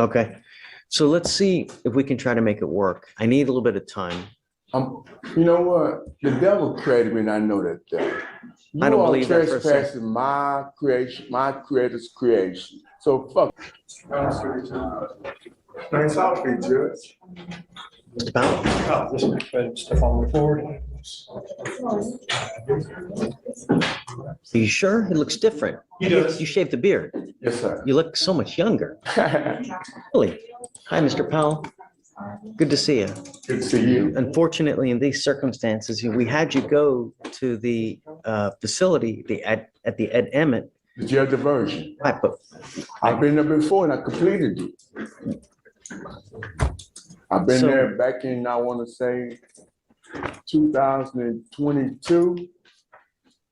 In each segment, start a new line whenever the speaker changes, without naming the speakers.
Okay. So let's see if we can try to make it work. I need a little bit of time.
You know what? The devil created me, and I know that.
I don't believe that for a second.
Trespassing my creation, my creator's creation. So fuck.
Nice outfit, Judge.
Mr. Powell?
This is Defendant Stefan Ford.
Are you sure? It looks different.
He does.
You shaved the beard.
Yes, sir.
You look so much younger. Really? Hi, Mr. Powell. Good to see you.
Good to see you.
Unfortunately, in these circumstances, we had you go to the facility at the Ed Emmett.
The jail diversion.
Right, but
I've been there before and I completed it. I've been there back in, I want to say, 2022,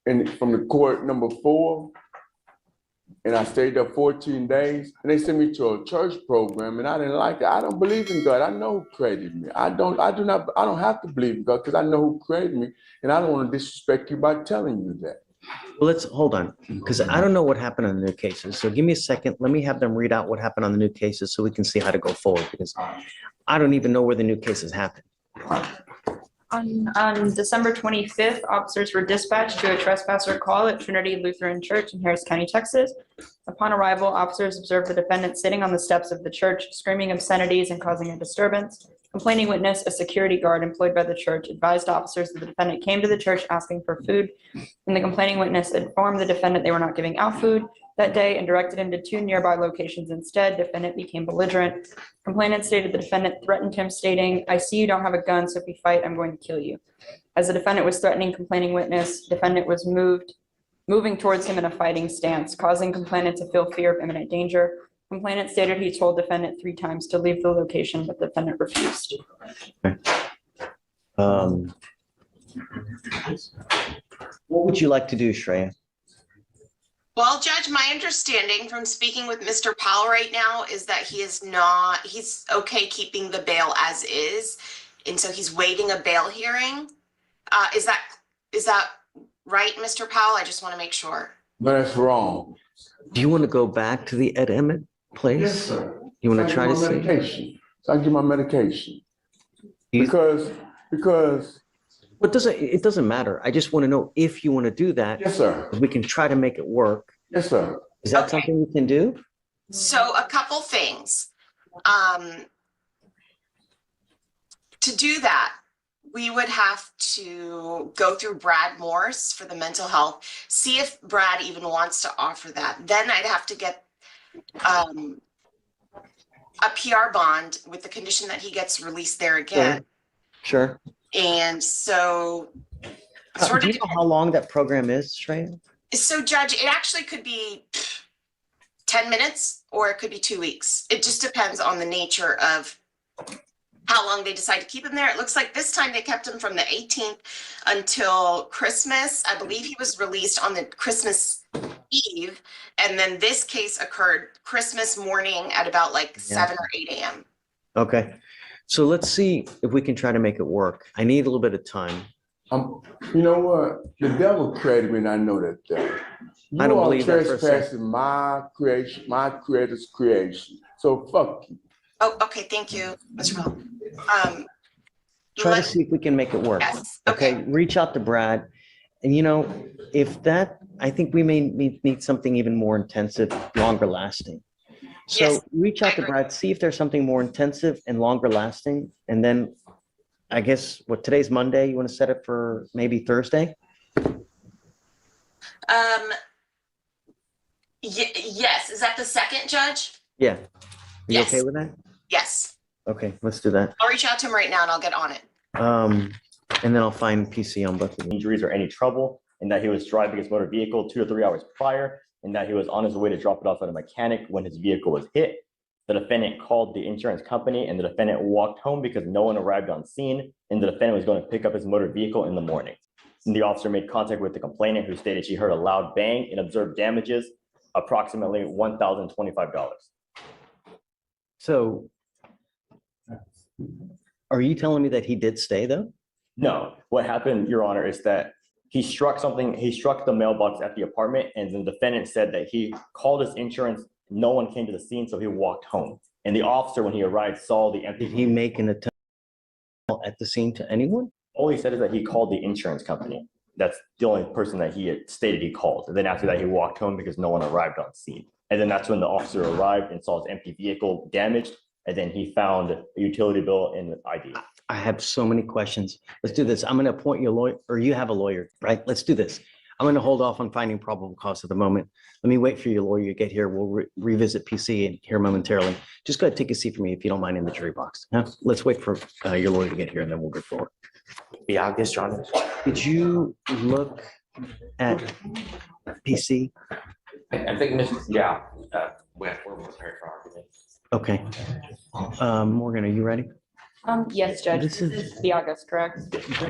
and from the court number 4. And I stayed there 14 days, and they sent me to a church program, and I didn't like it. I don't believe in God. I know who created me. I don't have to believe in God because I know who created me, and I don't want to disrespect you by telling you that.
well, let's hold on, because I don't know what happened on the new cases. So give me a second. Let me have them read out what happened on the new cases so we can see how to go forward, because I don't even know where the new cases happened.
On December 25th, officers were dispatched to a trespasser call at Trinity Lutheran Church in Harris County, Texas. Upon arrival, officers observed the defendant sitting on the steps of the church, screaming obscenities and causing a disturbance. Complaining witness, a security guard employed by the church, advised officers that the defendant came to the church asking for food, and the complaining witness informed the defendant they were not giving out food that day and directed him to 2 nearby locations instead. Defendant became belligerent. Complainant stated the defendant threatened him, stating, "I see you don't have a gun, so if we fight, I'm going to kill you." As the defendant was threatening complaining witness, defendant was moving towards him in a fighting stance, causing complainant to feel fear of imminent danger. Complainant stated he told defendant 3 times to leave the location, but defendant refused.
What would you like to do, Shreya?
Well, Judge, my understanding from speaking with Mr. Powell right now is that he's okay keeping the bail as is. And so he's waiving a bail hearing. Is that right, Mr. Powell? I just want to make sure.
No, that's wrong.
Do you want to go back to the Ed Emmett place?
Yes, sir.
You want to
So I
try
get
to
my
see?
medication. So I get my medication.
You-
Because,
It doesn't matter. I just want to know if you want to do that.
yes, sir.
We can try to make it work.
Yes, sir.
Is that
Okay.
something you can do?
So a couple things. To do that, we would have to go through Brad Morse for the mental health, see if Brad even wants to offer that. Then I'd have to get a PR bond with the condition that he gets released there again.
Sure.
And so
Do you know how long that program is, Shreya?
So Judge, it actually could be 10 minutes or it could be 2 weeks. It just depends on the nature of how long they decide to keep him there. It looks like this time they kept him from the 18th until Christmas. I believe he was released on the Christmas Eve. And then this case occurred Christmas morning at about like 7 or 8 a.m.
Okay. So let's see if we can try to make it work. I need a little bit of time.
You know what? The devil created me, and I know that.
I don't believe that for a second.
Trespassing my creation, my creator's creation. So fuck you.
Oh, okay. Thank you, Mr. Bell.
Try to see if we can make it work.
Yes.
Okay. Reach out to Brad. And if that, I think we may need something even more intensive, longer lasting. So
Yes,
reach out to Brad, see if there's something more intensive and longer lasting. And then I guess today's Monday, you want to set it for maybe Thursday?
Yes. Is that the second, Judge?
Yeah. You
Yes.
okay with that?
Yes.
Okay, let's do that.
I'll reach out to him right now and I'll get on it.
And then I'll find PC on both of them.
Injuries or any trouble, and that he was driving his motor vehicle 2 to 3 hours prior, and that he was on his way to drop it off at a mechanic when his vehicle was hit. The defendant called the insurance company, and the defendant walked home because no one arrived on scene, and the defendant was going to pick up his motor vehicle in the morning. And the officer made contact with the complainant, who stated she heard a loud bang and observed damages, approximately $1,025.
So are you telling me that he did stay though?
No, what happened, Your Honor, is that he struck the mailbox at the apartment, and the defendant said that he called his insurance, no one came to the scene, so he walked home. And the officer, when he arrived, saw the empty.
Did he make an attempt at the scene to anyone?
All he said is that he called the insurance company. That's the only person that he had stated he called. And then after that, he walked home because no one arrived on scene. And then that's when the officer arrived and saw his empty vehicle damaged. And then he found a utility bill and an ID.
I have so many questions. Let's do this. I'm going to appoint you a lawyer, or you have a lawyer, right? Let's do this. I'm going to hold off on finding probable cause at the moment. Let me wait for your lawyer to get here. We'll revisit PC and here momentarily. Just go ahead, take a seat for me if you don't mind in the jury box. Huh? Let's wait for your lawyer to get here and then we'll go forward.
Biagas, Your Honor.
Did you look at PC?
I think Mr. Yeah, we're prepared for argument.
Okay. Morgan, are you ready?
Yes, Judge.
This
This
is-
is Biagas, correct?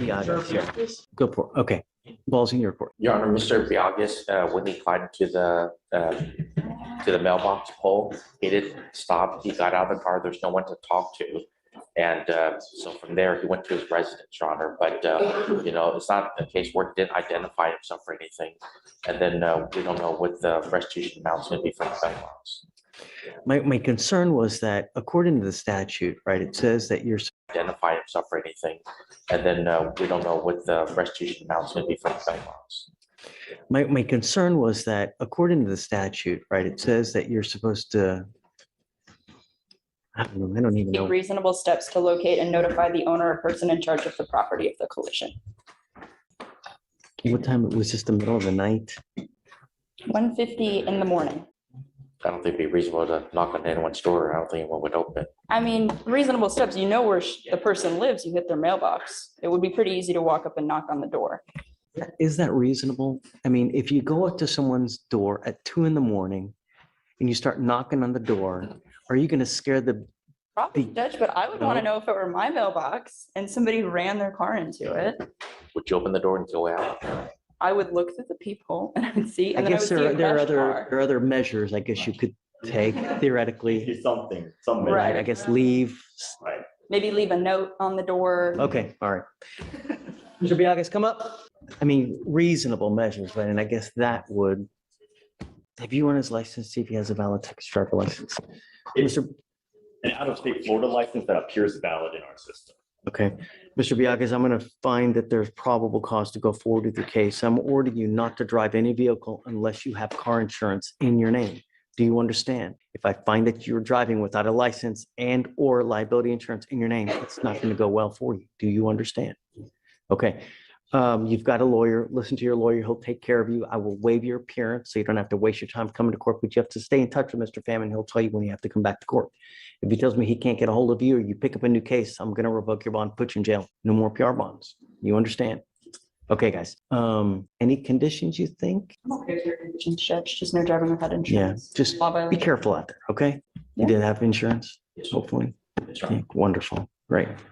Yeah, go for it. Okay. Ball's in your court.
Your Honor, Mr. Biagas, when he climbed to the mailbox pole, he didn't stop. He got out of the car. There's no one to talk to. And so from there, he went to his residence, Your Honor. But, you know, it's not a case where he didn't identify himself or anything. And then we don't know what the restitution amount's going to be from the mailbox.
My concern was that according to the statute, right, it says that you're
Identify himself or anything. And then we don't know what the restitution amount's going to be from the mailbox.
my concern was that according to the statute, right, it says that you're supposed to, I don't even
Take
know.
reasonable steps to locate and notify the owner or person in charge of the property of the collision.
What time? It was just the middle of the night.
1:50 in the morning.
I don't think it'd be reasonable to knock on anyone's door. I don't think anyone would open.
I mean, reasonable steps, you know where the person lives, you hit their mailbox. It would be pretty easy to walk up and knock on the door.
Is that reasonable? I mean, if you go up to someone's door at 2 a.m. and you start knocking on the door, are you going to scare the,
Probably, Judge, but I would want to know if it were my mailbox and somebody ran their car into it.
Would you open the door and go out?
I would look through the peephole and I would see,
I
and then I would
guess
see
there
a
are
crashed
there
car.
are other measures I guess you could take theoretically,
Something.
right? I guess leave.
Right.
Maybe leave a note on the door.
Okay, all right. Mr. Biagas, come up. I mean, reasonable measures, right? And I guess that would, have you run his license, see if he has a valid Texas driver license? Mr.
An out-of-state Florida license that appears valid in our system.
Okay, Mr. Biagas, I'm going to find that there's probable cause to go forward with your case. I'm ordering you not to drive any vehicle unless you have car insurance in your name. Do you understand? If I find that you're driving without a license and or liability insurance in your name, it's not going to go well for you. Do you understand? Okay, you've got a lawyer. Listen to your lawyer. He'll take care of you. I will waive your appearance so you don't have to waste your time coming to court, but you have to stay in touch with Mr. Famine. He'll tell you when you have to come back to court. If he tells me he can't get a hold of you or you pick up a new case, I'm going to revoke your bond, put you in jail. No more PR bonds. You understand? Okay, guys. Any conditions you think?
I'm okay with your conditions, Judge, just no driving without
Yeah,
insurance.
just
Law
be
violation.
careful out there, okay? You
Yeah.
did have insurance, hopefully.
Yes, sir.
Okay, wonderful, great.